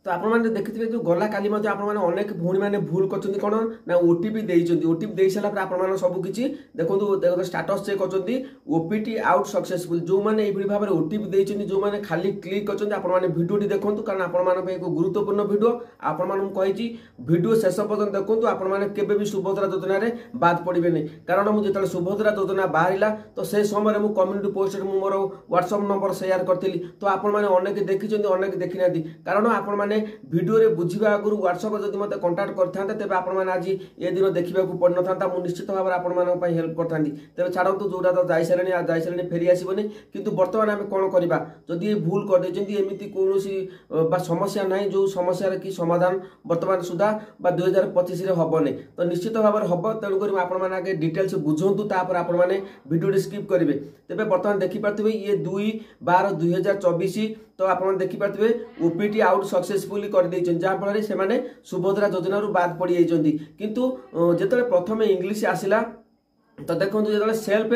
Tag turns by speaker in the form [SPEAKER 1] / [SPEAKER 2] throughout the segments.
[SPEAKER 1] तो आपण देखिए जो गला काली अनेक भौणी मैंने भूल कर कौन ना ओटीपी देती ओटीपी दे सारा आप सबकि देखो स्टाटस चेक कर ओपीटी आउट सक्सेसफुल जो मैंने ये भाव में ओटीपी देती जो मैंने खाली क्लिक कर भिडियोटी देखूँ कारण आप एक गुरुत्वपूर्ण भिडियो आपड़ी भिडियो शेष पर्यटन देखूँ आपने सुभद्रा योजन बाद पड़े नहीं कारण मुझे सुभद्रा योजना बाहर तो से समय मुझे कम्युनिटी पोस्ट मोर व्हाट्सएप नंबर शेयर करी तो आपने देखी अनेक देखी ना कारण आप भिडियो बुझा आगु व्हाट्सएप जब मत कंटाक्ट करते तेज आज ये दिन देखा पड़ ना मुझे निश्चित भाव आप हेल्प करता तेज छाड़ू जोटा तो जाई सारे फेरी आसबनी कि बर्तमान आम कौन करवा जदि ये भूल करदे एमती कौन समस्या ना जो समस्या कि समाधान बर्तमान सुधा 2025 हेनी तो निश्चित भाव में हम तेणुक आगे डिटेल्स बुझुँ तापर आपने भिडियो स्किप करेंगे तेज बर्तमान देखिपे ये 2/12/2024 तो आप देखिपे ओपीटी आउट सक्सेसफुली कर जहाँफल से सुभद्रा योजना बाद पड़ जाती किंतु जो प्रथम इंग्लीश आसला तो देखो जो self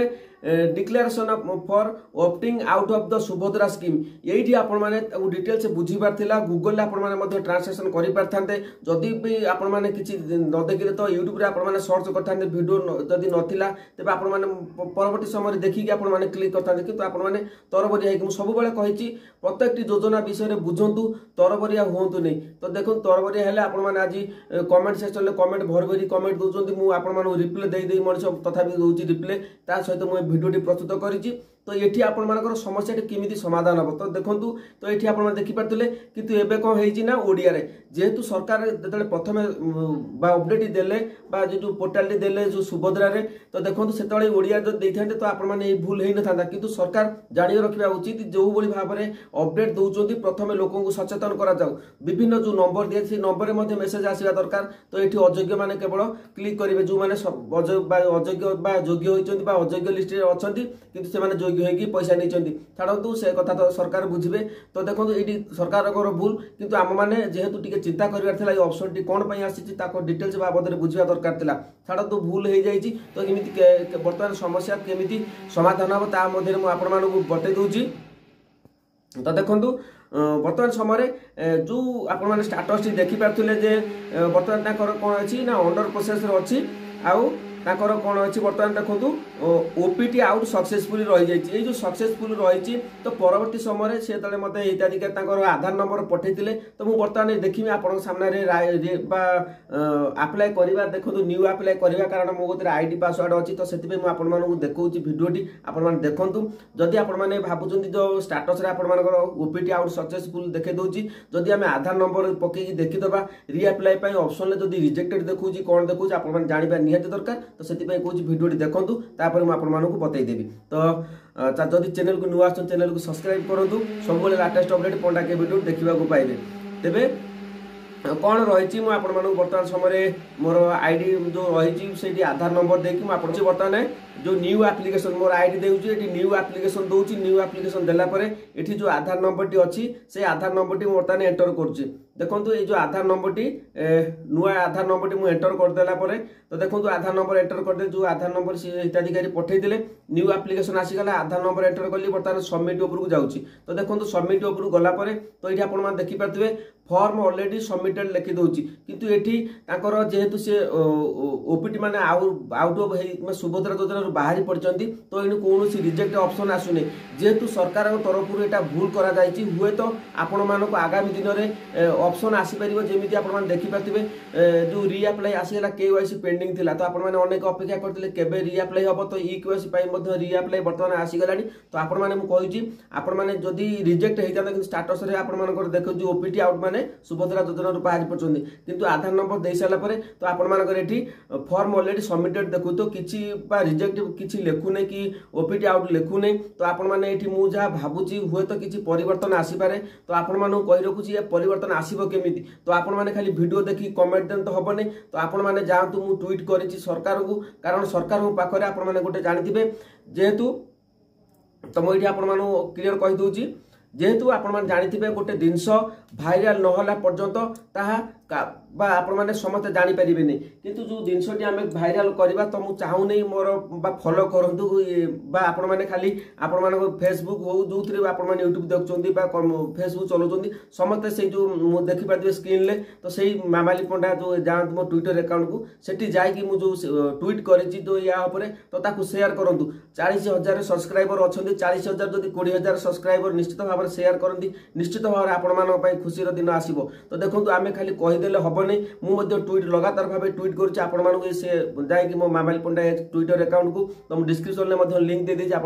[SPEAKER 1] declaration for opting out of the Subhadra scheme ये आपने डिटेल्स बुझीबार था गूगल आपने ट्रांसलेशन कर पारते जदि भी आपने किसी न देखिए तो यूट्यूब रे आपने सर्च करते भिडियो जदि नाला तेज आपने परवर्ती समय देखिए आपने क्लिक करते कि आपने तरबरिया है सब कही प्रत्येक योजना विषय में बुझंतु तरबरिया हूँ नहीं तो देखो तरबरिया है आपने आज कमेंट सेक्शन में कमेंट भर भरी कमेंट दूसरी मुझे रिप्ले दे मनुष्य तथा दूसरी रिप्ले ता सहित मुझे भिडियो प्रस्तुत करी तो ये आपर समस्या केमी समाधान हम तो देखूँ तो ये आप देखिपे कितु एवं कौन होना ओडिया जेहेतु सरकार जो प्रथम अपडेट देले जो पोर्टाल देले जो सुभद्रा तो देखो से ओडिया जो देते तो आपने भूल हो ना था कि सरकार जान रखा उचित जो भाव में अपडेट दौरान प्रथम लोक सचेतन करा विभिन्न जो नंबर दिए से नंबर में मेसेज आसवा दरकार तो ये अयोग्य मैंने केवल क्लिक करेंगे जो मैंने अयोग्य योग्य होती अयोग्य लिस्ट अच्छा कि से योग्य पैसा नहीं छाड़ू से कथा तो सरकार बुझे तो देखो ये सरकार भूल किंतु आम मैंने जेहेतु टी चिंता कर ऑप्शन टी कौन आसी डिटेल्स बाबद बुझा दरकार था छाड़ तो भूल हो जाए तो केमी बर्तमान समस्या केमी समाधान हम ता मुझे बतई दूची तो देखो बर्तमान समय जो आपने स्टाटस देखिपे बर्तमान कौन अच्छी ना अंडर प्रोसेस अच्छी आउ ताकर कौन अच्छी बर्तमान देखो ओपीटी आउट सक्सेसफुली रही जाइए जो सक्सेसफुल रही तो परवर्ती समय से जो मत हिताधिकारी आधार नंबर पठेते तो मुझे बर्तमान देखी आप सामने आप्लाय करवा देखो न्यू आप्लाय करवा कारण मो गए आईडी पासवर्ड अच्छी तो से मुझे देखा भिडियोटी आपने देखूँ जदि आपने भावुं जो स्टाटस आपर ओपीटी आउट सक्सेसफुल देखे दूसरी जदि आम आधार नंबर पकई देखीदे रिअप्लाई ऑप्शन जदि रिजेक्टेड देखूँ कौन देखूँ आप जानवा निहाती दरकार तो से कौन भिडियोटी देखूँ तापर मुझे बतईदेवी तो जदि चैनल को नुआ चैनल को सब्सक्राइब करूँ सब लाटेस्ट अपडेट पंडा के भिडियो देखा पाइबे तेरे कौन रही बर्तमान समय मोर आईडी जो रही से आधार नंबर देखिए मुझे बर्तमान जो न्यू एप्लिकेशन मोर आईडी देउची न्यू एप्लिकेशन दूसरी न्यू एप्लिकेशन देलापर ये जो आधार नंबर टी अच्छी से आधार नंबर टी बर्तमान एंटर करुच्चे देखो ये जो आधार नंबर टी नुआ आधार नंबर टी मुझे एंटर करदेला तो देखो आधार नंबर एंटर करदे जो आधार नंबर से हिताधिकारी पठेदेले न्यू एप्लिकेशन आसीगला आधार नंबर एंटर कली बर्तमान सबमिट उपरକୁ जाउची तो देखो सबमिट उपरକୁ गला परे तो ये आप देखिपे फॉर्म ऑलरेडी सबमिटेड लिखि दउची किंतु एठी ताकर जेहेतु से ओपीटी माने आउट ऑफ सुभद्रा योजना बाहरी पड़ती तो ये कौन रिजेक्ट ऑप्शन आसुनी जेहेतु सरकार तरफ एटा भूल करा जायछि हुए तो आपण मानको आगामी दिन में ऑप्शन आसीपर जमी आप देखिपे जो रिअप्लाई आसीगला केवाईसी पेंडिंग थिला तो आपण अनेक अपेक्षा करते केबे रिअप्लाई हम तो इक्यूएसी रिअप्लाई बर्तमान आसीगला तो आपण मैंने जदि रिजेक्ट होता कि स्टाटस आप देखो ओपीटी आउट माने सुभद्रा योजना बाहरी पड़ते किंतु आधार नंबर दे सारापर तो आपंकर फॉर्म ऑलरेडी सबमिटेड देखु तो किसी रिजेक्ट किसी लिखुने कि ओपीटी आउट लिखुने तो आपने मुझे भावुची हुए तो किसी परिवर्तन आसीपे तो आपण कही रखुची परिवर्तन आसब केमी तो आपण मैंने खाली वीडियो देखी कमेंट दें तो हेनी तो आपण मैंने जातु मुझे ट्वीट करी सरकार को कारण सरकार पाखे आपण मैंने गोटे जानते जेहेतु तो मुझे आपण क्लीयर कहीदे जेहेतु आपण जानते गोटे जिनस भाइराल नहला पर्यंत ताहा बा आपण मैंने समस्त जानीपारे किंतु जो जिनसटी आम भाइराल करवा तो मुझे चाहूनी मोर फॉलो करूँ आपण मैंने खाली आपण मान फेसबुक हो जो मैंने यूट्यूब देखुं फेसबुक चलाउं समस्ते से जो देखिपारे स्क्रीन ले तो सही मामाली पंडा जो जातु मो ट्विटर अकाउंट को सेठी जाकि मुझे ट्वीट करी जो या तो ताकू शेयर करूँ 40,000 सब्सक्राइबर अच्छा 40,000 जब 20,000 सब्सक्राइबर निश्चित भाव में शेयर करती निश्चित भाव में आपण खुशी दिन आसो तो देखो आम खाली कहीदेले हेनी मुझे ट्वीट लगातार भाव ट्वीट करुँच से जाकि मो मामाली पंडा ट्विटर अकाउंट को तो मुझे डिस्क्रिप्शन में लिंक दे दीजिए आप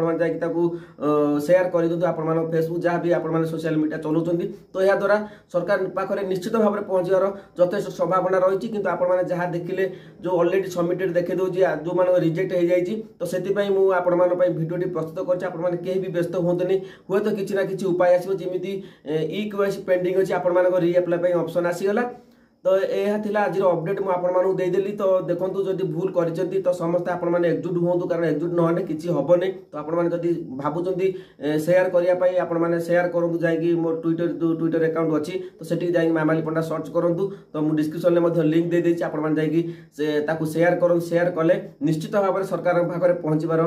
[SPEAKER 1] शेयर कर दिखाँ आप फेसबुक जहाँ भी आप सोशल मीडिया चलाउं तो यह द्वारा सरकार पाखे निश्चित भाव में पहुँचार यथेष संभावना रही कि आपने जहाँ देखिले जो ऑलरेडी सबमिटेड देखे दूसरी जो मैंने रिजेक्ट हो जाए तो से भिडियो प्रस्तुत कर भी व्यस्त हूँ हे तो किसी ना कि उपाय आसो जमी ई पेंडिंग अच्छी आप रीअप्लाई ऑप्शन आसीगला तो यह थिला आज अपडेट मुझे देदेली तो देखो जब भूल कर तो समस्त आपने एकजुट हूँ कारण एकजुट नहे किसी हेनी तो आपड़ी भावुं शेयर करने शेयर करूँ जाकि मो ट्विटर अकाउंट अच्छी तो सेठी जाकि मामाली पंडा सर्च करूँ तो मुझे डिस्क्रिप्शन में लिंक दे देती आपको शेयर करूँ शेयर कले निश्चित भाव में सरकार पाखे पहुँचबार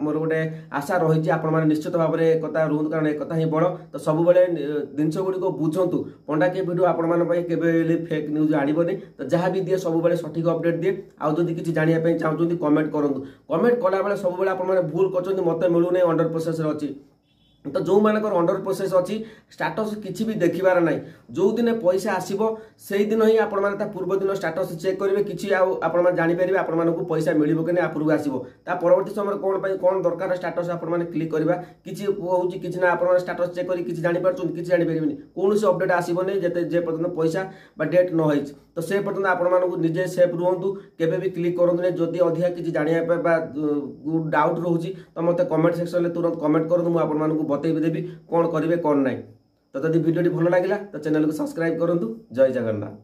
[SPEAKER 1] मोर गोटे आशा रही है निश्चित भाव में एक रुहतु कारण एक ही बड़ तो सब जिनस गुड़िक बुझु पंडा के भिडियो आपके फेक न्यूज आड़बनी तो जहाँ भी दिए सब सठिक अपडेट दिए आउ जदि किसी जानापी चाहते कमेंट करूँ कमेंट कला बेले सब आप भूल कर मत मिलूना अंडर प्रोसेस अच्छी तो जो मानकर अंडर प्रोसेस अच्छी स्टाटस किसी भी देखिबार ना जो दिन पैसा आसो से दिन ही आप पूर्व दिन स्टाटस चेक करेंगे किसी जानीपारे आपको पैसा मिल कि आपूर्व आसो परवर्ती समय कौन दरकार स्टाटस आपने क्लिक करवा किसी किसी ना आप स्टाटस चेक कर किसी जापर किसी जापर कौन से अपडेट आसोनी जे पर्यटन पैसा डेट न हो तो से पर्यटन आप निजे सेफ रुहतु केवे भी क्लिक करूँ जदि अधिका किसी जानापी डाउट रोचे तो मत कमेंट सेक्शन में तुरंत कमेंट करूँ मुझे बतई देवी कौन करेंगे कौन ना तो जब वीडियो भल लगा तो चैनल को सब्सक्राइब करूँ जय जगन्नाथ।